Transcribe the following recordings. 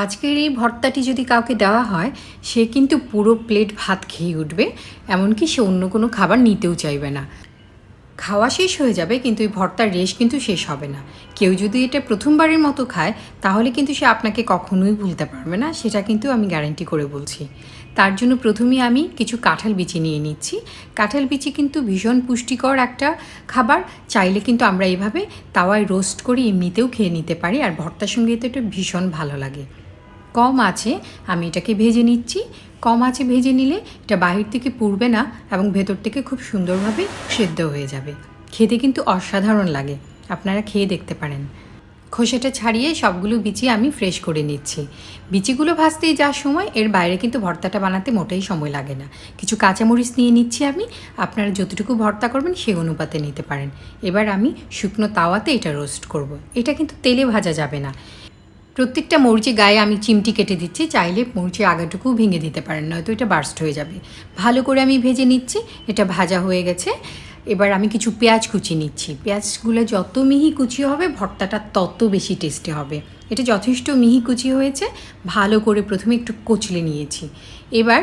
আজকের এই ভর্তাটি যদি কাউকে দেওয়া হয় সে কিন্তু পুরো প্লেট ভাত খেয়ে উঠবে, এমনকি সে অন্য কোনো খাবার নিতেও চাইবে না। খাওয়া শেষ হয়ে যাবে কিন্তু এই ভর্তার রেশ কিন্তু শেষ হবে না। কেউ যদি এটা প্রথমবারের মতো খায় তাহলে কিন্তু সে আপনাকে কখনোই ভুলতে পারবে না, সেটা কিন্তু আমি গ্যারান্টি করে বলছি। তার জন্য প্রথমেই আমি কিছু কাঁঠাল বিচি নিয়ে নিচ্ছি। কাঁঠাল বিচি কিন্তু ভীষণ পুষ্টিকর একটা খাবার। চাইলে কিন্তু আমরা এইভাবে তাওয়ায় রোস্ট করে এমনিতেও খেয়ে নিতে পারি, আর ভর্তার সঙ্গে তো এটা ভীষণ ভালো লাগে। কম আছে আমি এটাকে ভেজে নিচ্ছি। কম আছে ভেজে নিলে এটা বাহির থেকে পুড়বে না এবং ভেতর থেকে খুব সুন্দরভাবে সেদ্ধ হয়ে যাবে। খেতে কিন্তু অসাধারণ লাগে, আপনারা খেয়ে দেখতে পারেন। খোসাটা ছাড়িয়ে সবগুলো বিচি আমি ফ্রেশ করে নিচ্ছি। বিচিগুলো ভাজতেই যা সময়, এর বাইরে কিন্তু ভর্তাটা বানাতে মোটেই সময় লাগে না। কিছু কাঁচামরিচ নিয়ে নিচ্ছি আমি, আপনারা যতটুকু ভর্তা করবেন সেই অনুপাতে নিতে পারেন। এবার আমি শুকনো তাওয়াতে এটা রোস্ট করব। এটা কিন্তু তেলে ভাজা যাবে না। প্রত্যেকটা মরিচের গায়ে আমি চিমটি কেটে দিচ্ছি, চাইলে মরিচের আগাটুকু ভেঙে দিতে পারেন, নয়তো এটা বার্স্ট হয়ে যাবে। ভালো করে আমি ভেজে নিচ্ছি। এটা ভাজা হয়ে গেছে। এবার আমি কিছু পেঁয়াজ কুচি নিচ্ছি। পেঁয়াজগুলো যত মিহি কুচি হবে ভর্তাটা তত বেশি টেস্টি হবে। এটা যথেষ্ট মিহি কুচি হয়েছে। ভালো করে প্রথমে একটু কচলে নিয়েছি। এবার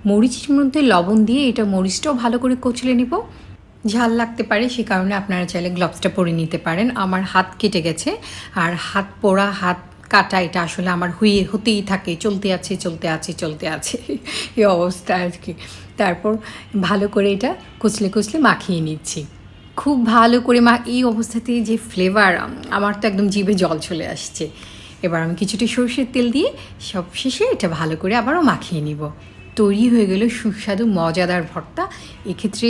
মরিচের মধ্যে লবণ দিয়ে এটা মরিচটাও ভালো করে কচলে নেব। ঝাল লাগতে পারে, সে কারণে আপনারা চাইলে গ্লাভসটা পরে নিতে পারেন। আমার হাত কেটে গেছে, আর হাত পোড়া হাত কাটা এটা আসলে আমার হতেই থাকে, চলতে আছে এই অবস্থা আজকে। তারপর ভালো করে এটা কচলে মাখিয়ে নিচ্ছি। খুব ভালো করে এই অবস্থাতে যে ফ্লেভার, আমার তো একদম জিভে জল চলে আসছে। এবার আমি কিছুটা সরষের তেল দিয়ে সব শেষে এটা ভালো করে আবারও মাখিয়ে নিব। তৈরি হয়ে গেল সুস্বাদু মজাদার ভর্তা। এক্ষেত্রে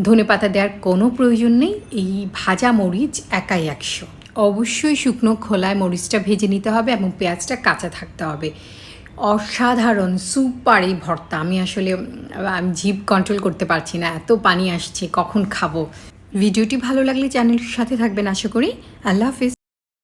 ধনেপাতা দেওয়ার কোনো প্রয়োজন নেই, এই ভাজা মরিচ একাই 100। অবশ্যই শুকনো খোলায় মরিচটা ভেজে নিতে হবে এবং পেঁয়াজটা কাঁচা থাকতে হবে। অসাধারণ সুপার এই ভর্তা। আমি জিভ কন্ট্রোল করতে পারছি না, এত পানি আসছে, কখন খাবো। ভিডিওটি ভালো লাগলে চ্যানেলের সাথে থাকবেন আশা করি। আল্লাহ হাফিজ।